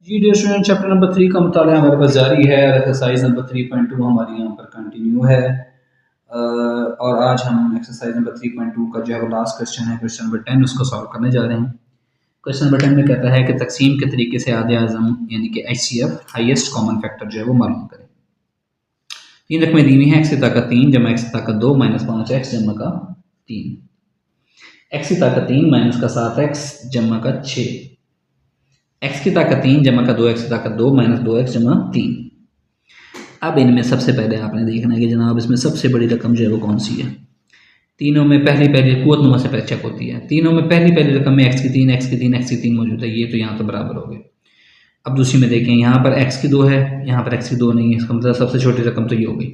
जी dear student, chapter number 3 का मुताला हमारे पास जारी है और एक्सरसाइज नंबर 3.2 हमारी यहाँ पर कंटिन्यू है। और आज हम एक्सरसाइज नंबर 3.2 का जो है वो लास्ट क्वेश्चन है, क्वेश्चन नंबर 10, उसको सॉल्व करने जा रहे हैं। क्वेश्चन नंबर 10 में कहता है कि तकसीम के तरीके से आधे आज़म यानी कि HCF हाईएस्ट कॉमन फैक्टर जो है वो मालूम करें। 3 रकमें दी हुई हैं, x की ताकत 3 जमा x की ताकत 2 माइनस 5x जमा का 3, x की ताकत 3 माइनस का 7x जमा का 6, x की ताकत 3 जमा का 2x की ताकत 2 माइनस 2x जमा 3। अब इनमें सबसे पहले आपने देखना है कि जनाब इसमें सबसे बड़ी रकम जो है वो कौन सी है। तीनों में पहली कुव्वतनुमा से पहले चेक होती है। तीनों में पहली रकम में x की 3 x की 3 x की 3 मौजूद है, ये तो यहाँ तो बराबर हो गए। अब दूसरी में देखें, यहाँ पर x की 2 है, यहाँ पर x की 2 नहीं है, इसका मतलब सबसे छोटी रकम तो ये हो गई।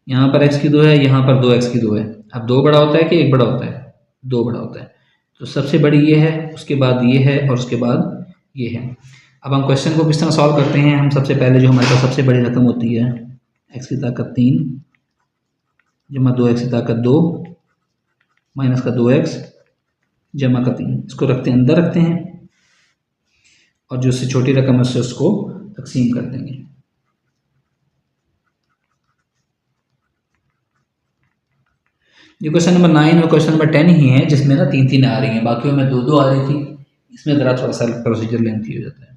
यहाँ पर x की 2 है, यहाँ पर 2x की 2 है। अब 2 बड़ा होता है कि 1 बड़ा होता है? 2 बड़ा होता है, तो सबसे बड़ी ये है, उसके बाद ये है और उसके बाद ये है। अब हम क्वेश्चन को किस तरह सॉल्व करते हैं। हम सबसे पहले जो हमारे पास सबसे बड़ी रकम होती है x की ताकत 3 जमा 2x की ताकत 2 माइनस का 2x जमा का 3, इसको रखते हैं अंदर रखते हैं और जो उससे छोटी रकम है उससे उसको तकसीम कर देंगे। ये क्वेश्चन नंबर 9 और क्वेश्चन नंबर 10 ही है जिसमें ना 3 आ रही हैं, बाकी में 2 आ रही थी। इसमें ज़रा थोड़ा सा प्रोसीजर लेंथी हो जाता है।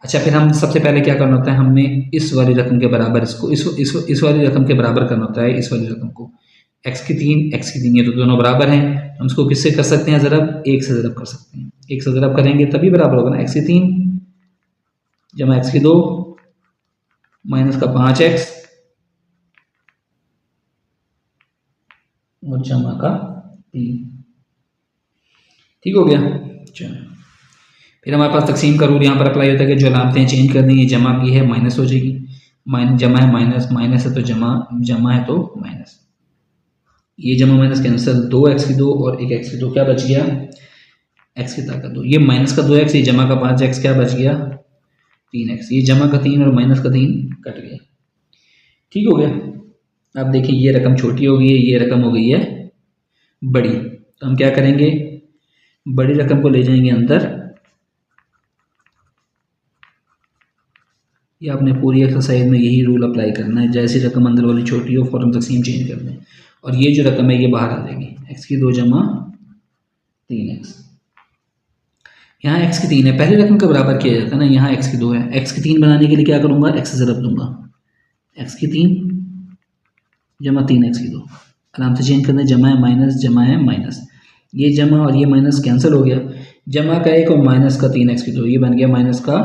अच्छा, फिर हम सबसे पहले क्या करना होता है, हमने इस वाली रकम के बराबर इसको इस वाली रकम के बराबर करना होता है। इस वाली रकम को x की 3 ये तो दोनों बराबर हैं, हम इसको किससे कर सकते हैं ज़रब? 1 से ज़रब कर सकते हैं। 1 से ज़रब करेंगे तभी बराबर होगा ना। x की 3 जमा x की 2 माइनस का 5x और जमा का 3। ठीक हो गया। चलो, फिर हमारे पास तकसीम का रूल यहाँ पर अप्लाई होता है कि जो अलामतें चेंज कर देंगे, जमा की है माइनस हो जाएगी, जमा है माइनस, माइनस है तो जमा, जमा है तो माइनस, ये जमा माइनस कैंसिल, 2x की 2 और 1x की 2 क्या बच गया? x की ताकत 2, ये माइनस का 2x, ये जमा का 5x क्या बच गया? 3x, ये जमा का 3 और माइनस का 3 कट गया। ठीक हो गया। अब देखिए ये रकम छोटी हो गई है, ये रकम हो गई है बड़ी, तो हम क्या करेंगे, बड़ी रकम को ले जाएंगे अंदर। ये आपने पूरी एक्सरसाइज में यही रूल अप्लाई करना है, जैसी रकम अंदर वाली छोटी हो फौरन तकसीम चेंज कर दें और ये जो रकम है ये बाहर आ जाएगी। x की 2 जमा 3x, यहाँ x की 3 है, पहली रकम के बराबर किया जाता है ना, यहाँ x की 2 है। x की 3 बनाने के लिए क्या करूँगा, x से ज़रब दूंगा, x की 3 जमा 3x की 2, आराम से चेंज करना, जमा है माइनस, जमा है माइनस, ये जमा और ये माइनस कैंसिल हो गया, जमा का 1 और माइनस का 3x की 2, ये बन गया माइनस का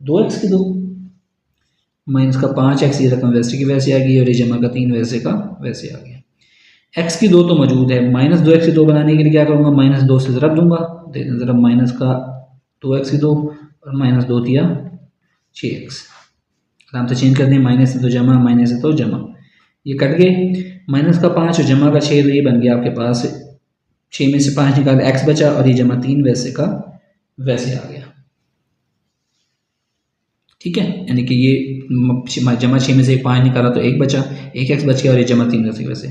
2x की 2 माइनस का 5x, ये रकम वैसे की वैसे आ गई और ये जमा का 3 वैसे का वैसे आ गया। x की 2 तो मौजूद है, माइनस 2x की 2 बनाने के लिए क्या करूँगा, माइनस 2 से ज़रब दूंगा, देखते ज़रा, माइनस का 2x की 2 और माइनस 2 दिया 6x, आराम से चेंज कर दें, माइनस से तो जमा, माइनस से तो जमा, ये कट गए, माइनस का 5 और जमा का 6, तो ये बन गया आपके पास 6 में से 5 निकाल x बचा और ये जमा 3 वैसे का वैसे आ गया। ठीक है, यानी कि ये जमा 6 में से 5 निकाला तो 1 बचा, 1x बच गया और ये जमा 3 वैसे वैसे।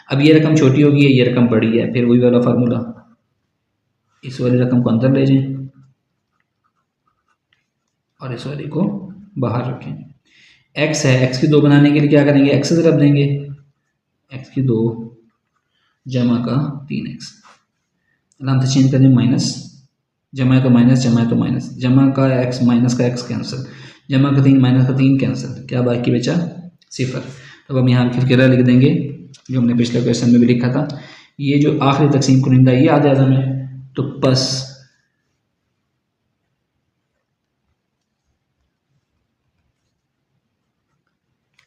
अब ये रकम छोटी होगी, ये रकम बड़ी है, फिर वही वाला फार्मूला, इस वाली रकम को अंदर ले जाएं और इस वाली को बाहर रखें। x है, x की 2 बनाने के लिए क्या करेंगे, x से ज़रब देंगे, x की 2 जमा का 3x, आराम से चेंज कर दें, माइनस, जमा है तो माइनस, जमा है तो माइनस, जमा का x माइनस का x कैंसिल, जमा का 3 माइनस का 3 कैंसिल, क्या बाकी बचा 0। तो हम यहाँ फिर लिख देंगे जो हमने पिछले क्वेश्चन में भी लिखा था, ये जो आखिरी तकसीम कुनिंदा ये आधे आज़म है, तो बस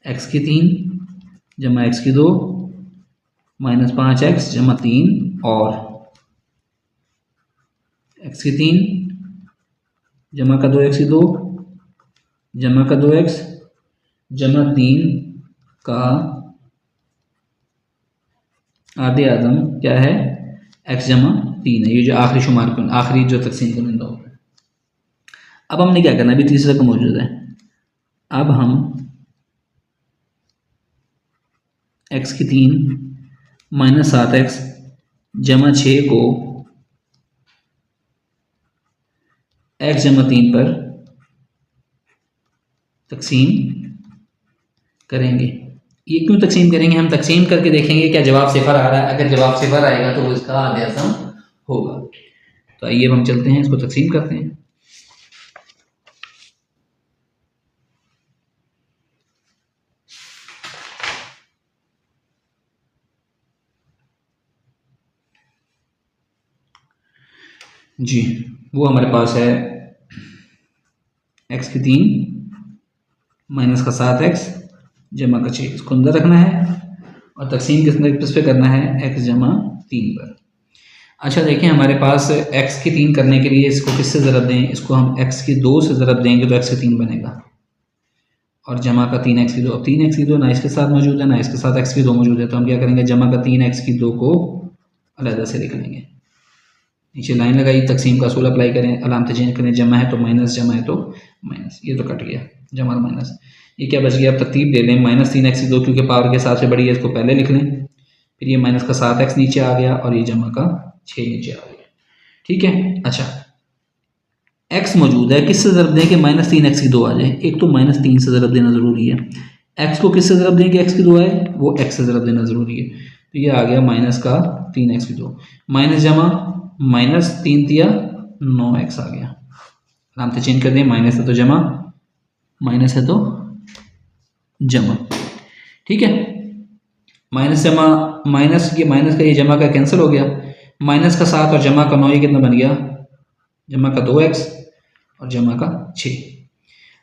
x की 3 जमा x की 2 माइनस 5x जमा 3 और x की 3 जमा का 2x की 2 जमा का 2x जमा 3 का आधे आदम क्या है, x जमा 3 है, ये जो आखिरी शुमार को आखिरी जो तकसीम कुनिंदा होगा। अब हमने क्या करना है, अभी तीसरी रकम मौजूद है, अब हम x की 3 माइनस 7x जमा 6 को x जमा 3 पर तकसीम करेंगे। ये क्यों तकसीम करेंगे? हम तकसीम करके देखेंगे क्या जवाब सिफर आ रहा है। अगर जवाब सिफर आएगा तो वो इसका आधे आज़म होगा। तो आइए हम चलते हैं, इसको तकसीम करते हैं। जी, वो हमारे पास है x की 3 माइनस का 7x जमा का 6, इसको अंदर रखना है और तकसीम किस पे करना है? x जमा 3 पर। अच्छा देखिए, हमारे पास x की 3 करने के लिए इसको किससे ज़रब दें? इसको हम x की 2 से ज़रब देंगे तो x की 3 बनेगा और जमा का 3x की 2। अब 3x की 2 ना इसके साथ मौजूद है ना इसके साथ x की 2 मौजूद है, तो हम क्या करेंगे? जमा का 3x की 2 को अलग से लिख लेंगे। नीचे लाइन लगाई, तकसीम का असूल अप्लाई करें, अलामत चेंज करें, जमा है तो माइनस, जमा है तो माइनस। ये तो कट गया, जमा और माइनस। ये क्या बच गया? अब तरतीब दे लें, माइनस 3x की 2 क्योंकि पावर के हिसाब से बड़ी है, इसको पहले लिख लें। फिर ये माइनस का 7x नीचे आ गया और ये जमा का 6 नीचे आ गया। ठीक है। अच्छा, x मौजूद है, किससे ज़रब दें कि माइनस 3x की 2 आ जाए? एक तो माइनस 3 से ज़रब देना ज़रूरी है। x को किससे ज़रब दें कि x की 2 आए? वो x से ज़रब देना ज़रूरी है। तो ये आ गया माइनस का 3x की 2 माइनस जमा माइनस 3 दिया 9x आ गया। अलामत चेंज कर दें, माइनस है तो जमा, माइनस है तो जमा। ठीक है। माइनस जमा माइनस, ये माइनस का ये जमा का कैंसिल हो गया। माइनस का 7 और जमा का 9 ये कितना बन गया? जमा का 2x और जमा का 6।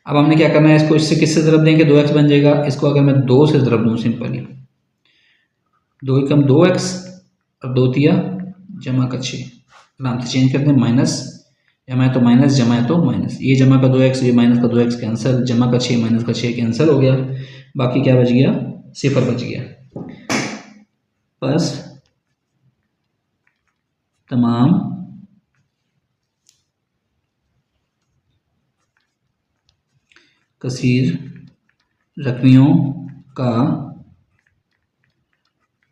अब हमने क्या करना है? इसको इससे किससे ज़रब देंगे? 2x बन जाएगा। इसको अगर मैं 2 से ज़रब दूँ सिंपली, 2 एकम 2x और 2 दिया जमा का 6। अलामत चेंज कर दें, माइनस, जमा है तो माइनस, जमा है तो माइनस। ये जमा का 2x, ये माइनस का 2x कैंसिल, जमा का 6 माइनस का 6 कैंसिल हो गया। बाकी क्या बच गया? सिफर बच गया। बस तमाम कसीर रकमियों का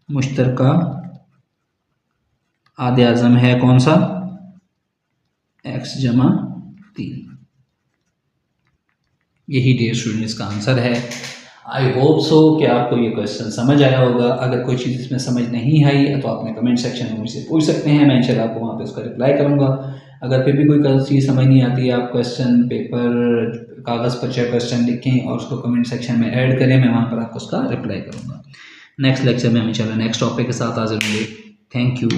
मुश्तरका आधे आज़म है कौन सा? x जमा 3। यही डियर स्टूडेंट इसका आंसर है। आई होप सो कि आपको ये क्वेश्चन समझ आया होगा। अगर कोई चीज़ इसमें समझ नहीं आई तो आपने कमेंट सेक्शन में मुझसे पूछ सकते हैं, मैं इंशाल्लाह आपको वहाँ पे उसका रिप्लाई करूँगा। अगर फिर भी कोई चीज़ समझ नहीं आती है, आप क्वेश्चन पेपर कागज़ पर चाहे क्वेश्चन लिखें और उसको कमेंट सेक्शन में ऐड करें, मैं वहाँ पर आपको उसका रिप्लाई करूँगा। नेक्स्ट लेक्चर में हम इंशाल्लाह नेक्स्ट टॉपिक के साथ हाजिर होंगे। Thank you.